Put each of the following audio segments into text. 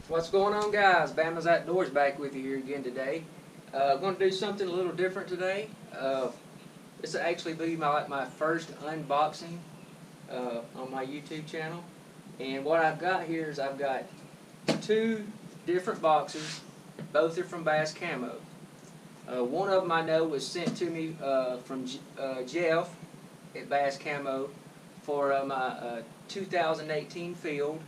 What's going on, guys? Bama's Outdoors back with you here again today. I'm going to do something a little different today. This will actually be my first unboxing on my YouTube channel. And what I've got here is I've got two different boxes. Both are from Bass Camo. One of them I know was sent to me from Jeff at Bass Camo for my 2018 field.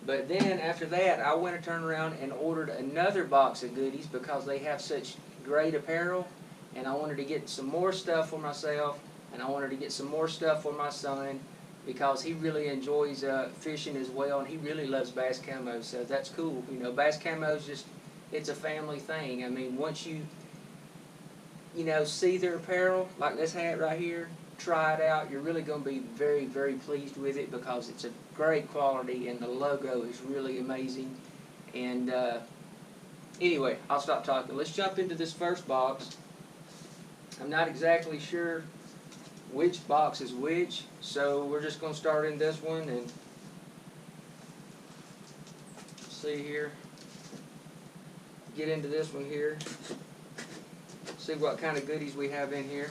But then after that, I went and turned around and ordered another box of goodies because they have such great apparel, and I wanted to get some more stuff for myself, and I wanted to get some more stuff for my son because he really enjoys fishing as well, and he really loves Bass Camo, so that's cool. You know, Bass Camo's just, it's a family thing. I mean, once you see their apparel, like this hat right here, try it out. You're really going to be very, very pleased with it because it's a great quality and the logo is really amazing. And anyway, I'll stop talking. Let's jump into this first box. I'm not exactly sure which box is which, so we're just going to start in this one and see here. Get into this one here. See what kind of goodies we have in here.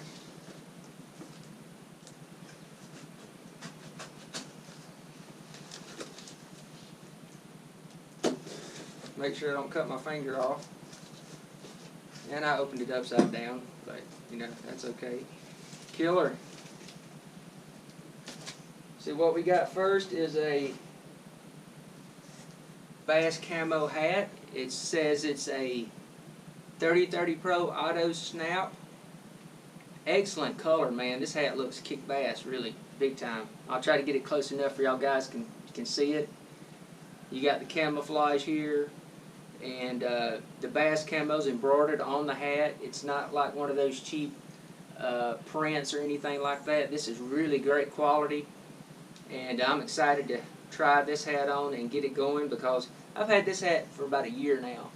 Make sure I don't cut my finger off. And I opened it upside down, but you know, that's okay. Killer. See, what we got first is a Bass Camo hat. It says it's a 30-30 Pro Auto Snap. Excellent color, man. This hat looks kick bass, really, big time. I'll try to get it close enough for y'all guys can see it. You got the camouflage here, and the Bass Camo's embroidered on the hat. It's not like one of those cheap prints or anything like that. This is really great quality, and I'm excited to try this hat on and get it going because I've had this hat for about a year now.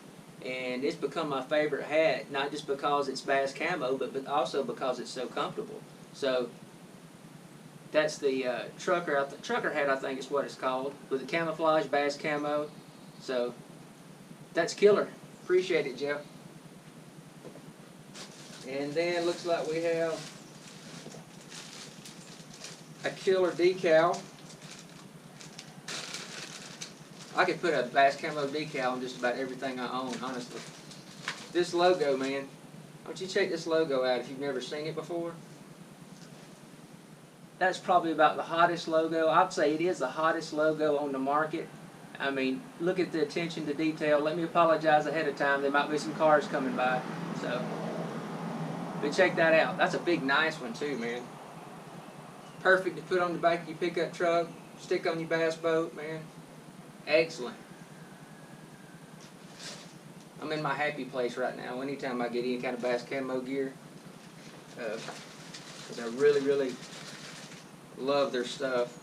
And it's become my favorite hat, not just because it's Bass Camo, but also because it's so comfortable. So that's the trucker hat, I think is what it's called, with the camouflage Bass Camo. So that's killer. Appreciate it, Jeff. And then looks like we have a killer decal. I could put a Bass Camo decal on just about everything I own, honestly. This logo, man. Why don't you check this logo out if you've never seen it before? That's probably about the hottest logo. I'd say it is the hottest logo on the market. I mean, look at the attention to detail. Let me apologize ahead of time. There might be some cars coming by. But check that out. That's a big, nice one too, man. Perfect to put on the back of your pickup truck, stick on your bass boat, man. Excellent. I'm in my happy place right now anytime I get any kind of Bass Camo gear. Because I really, really love their stuff.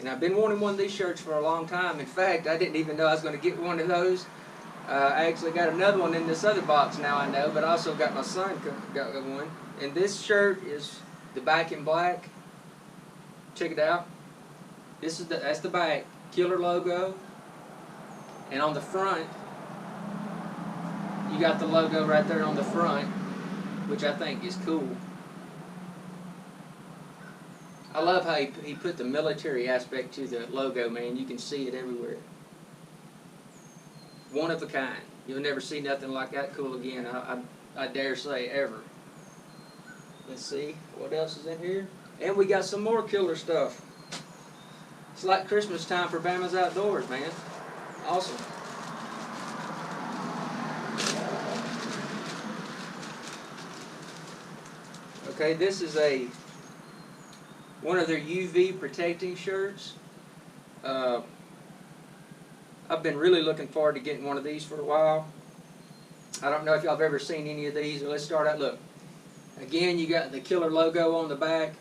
And I've been wanting one of these shirts for a long time. In fact, I didn't even know I was going to get one of those. I actually got another one in this other box now, I know, but I also got my son got one. And this shirt is the back in black. Check it out. That's the back. Killer logo, and on the front you got the logo right there on the front, which I think is cool. I love how he put the military aspect to the logo, man. You can see it everywhere. One of a kind. You'll never see nothing like that cool again, I dare say, ever. Let's see what else is in here. And we got some more killer stuff. It's like Christmas time for Bama's Outdoors, man. Awesome. Okay, this is one of their UV protecting shirts. I've been really looking forward to getting one of these for a while. I don't know if y'all have ever seen any of these. Let's start out. Look, again, you got the killer logo on the back.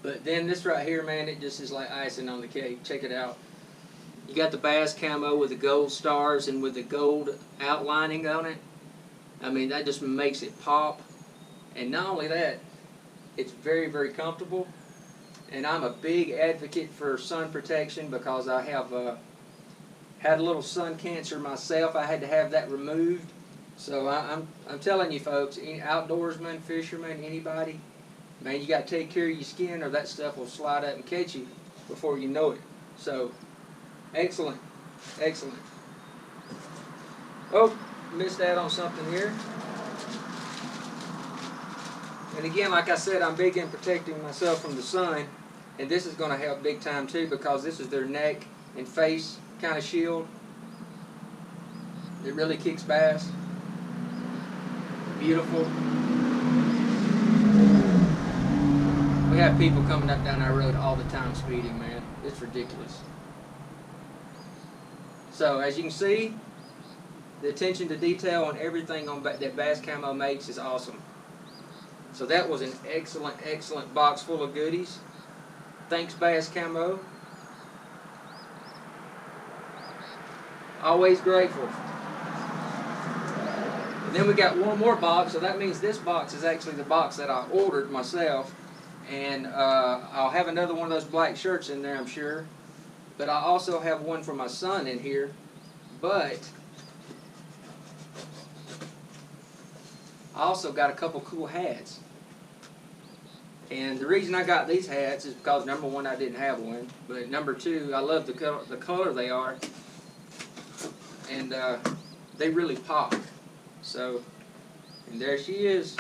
But then this right here, man, it just is like icing on the cake. Check it out. You got the Bass Camo with the gold stars and with the gold outlining on it. I mean, that just makes it pop. And not only that, it's very, very comfortable. And I'm a big advocate for sun protection because I have Had a little sun cancer myself. I had to have that removed. So I'm telling you folks, any outdoorsmen, fishermen, anybody, man, you got to take care of your skin or that stuff will slide up and catch you before you know it. So, excellent, excellent. Oh, missed out on something here. And again, like I said, I'm big in protecting myself from the sun, and this is going to help big time too, because this is their neck and face kind of shield. It really kicks bass. Beautiful. We have people coming up down our road all the time speeding, man. It's ridiculous. So as you can see, the attention to detail on everything on that Bass Camo makes is awesome. So that was an excellent, excellent box full of goodies. Thanks, Bass Camo. Always grateful. And then we got one more box, so that means this box is actually the box that I ordered myself. And I'll have another one of those black shirts in there, I'm sure. But I also have one for my son in here. But I also got a couple cool hats. And the reason I got these hats is because, number one, I didn't have one. But number two, I love the color they are. And they really pop. So, and there she is.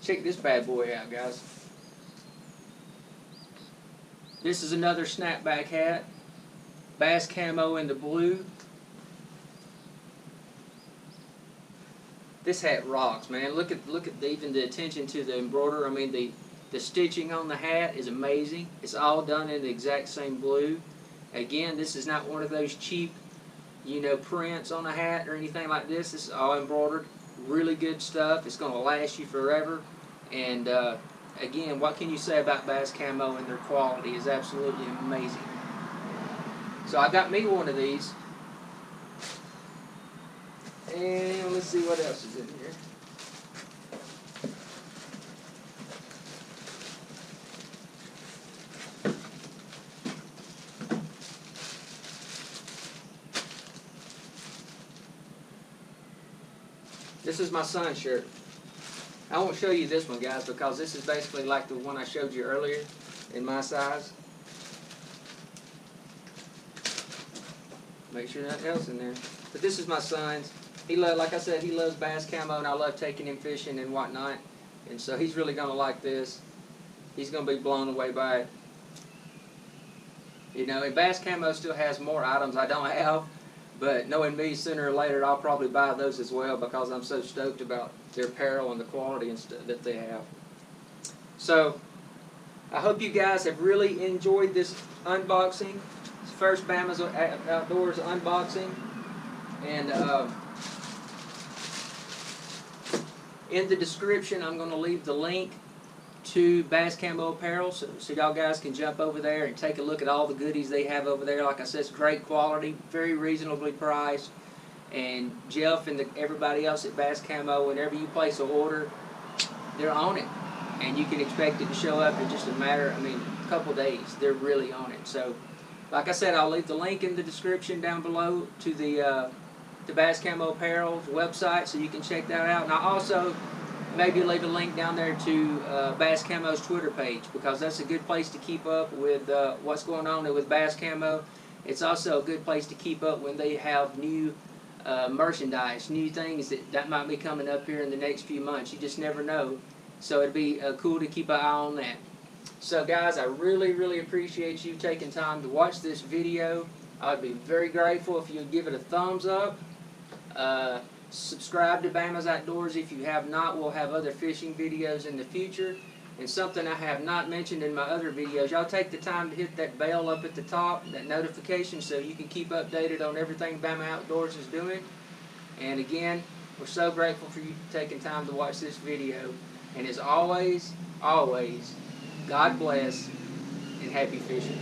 Check this bad boy out, guys. This is another snapback hat. Bass Camo in the blue. This hat rocks, man. Look at even the attention to the embroidery. I mean, the stitching on the hat is amazing. It's all done in the exact same blue. Again, this is not one of those cheap, you know, prints on a hat or anything like this. This is all embroidered. Really good stuff. It's going to last you forever. And again, what can you say about Bass Camo and their quality is absolutely amazing. So I got me one of these. And let's see what else is in here. This is my son's shirt. I won't show you this one, guys, because this is basically like the one I showed you earlier in my size. Make sure nothing else in there. But this is my son's. He like I said, he loves Bass Camo, and I love taking him fishing and whatnot. And so he's really going to like this. He's going to be blown away by it. You know, and Bass Camo still has more items I don't have. But knowing me, sooner or later, I'll probably buy those as well, because I'm so stoked about their apparel and the quality and stuff that they have. So, I hope you guys have really enjoyed this unboxing. It's the first Bama'S Outdoors unboxing. And in the description, I'm going to leave the link to Bass Camo Apparel, so y'all guys can jump over there and take a look at all the goodies they have over there. Like I said, it's great quality, very reasonably priced. And Jeff and everybody else at Bass Camo, whenever you place an order, they're on it. And you can expect it to show up in just a couple days. They're really on it. So, like I said, I'll leave the link in the description down below to the Bass Camo Apparel's website, so you can check that out. And I also maybe leave a link down there to Bass Camo's Twitter page, because that's a good place to keep up with what's going on there with Bass Camo. It's also a good place to keep up when they have new merchandise, new things that might be coming up here in the next few months. You just never know. So it'd be cool to keep an eye on that. So guys, I really, really appreciate you taking time to watch this video. I'd be very grateful if you'd give it a thumbs up. Subscribe to Bama'S Outdoors if you have not. We'll have other fishing videos in the future. And something I have not mentioned in my other videos, y'all take the time to hit that bell up at the top, that notification, so you can keep updated on everything Bama'S Outdoors is doing. And again, we're so grateful for you taking time to watch this video. And as always, always, God bless and happy fishing.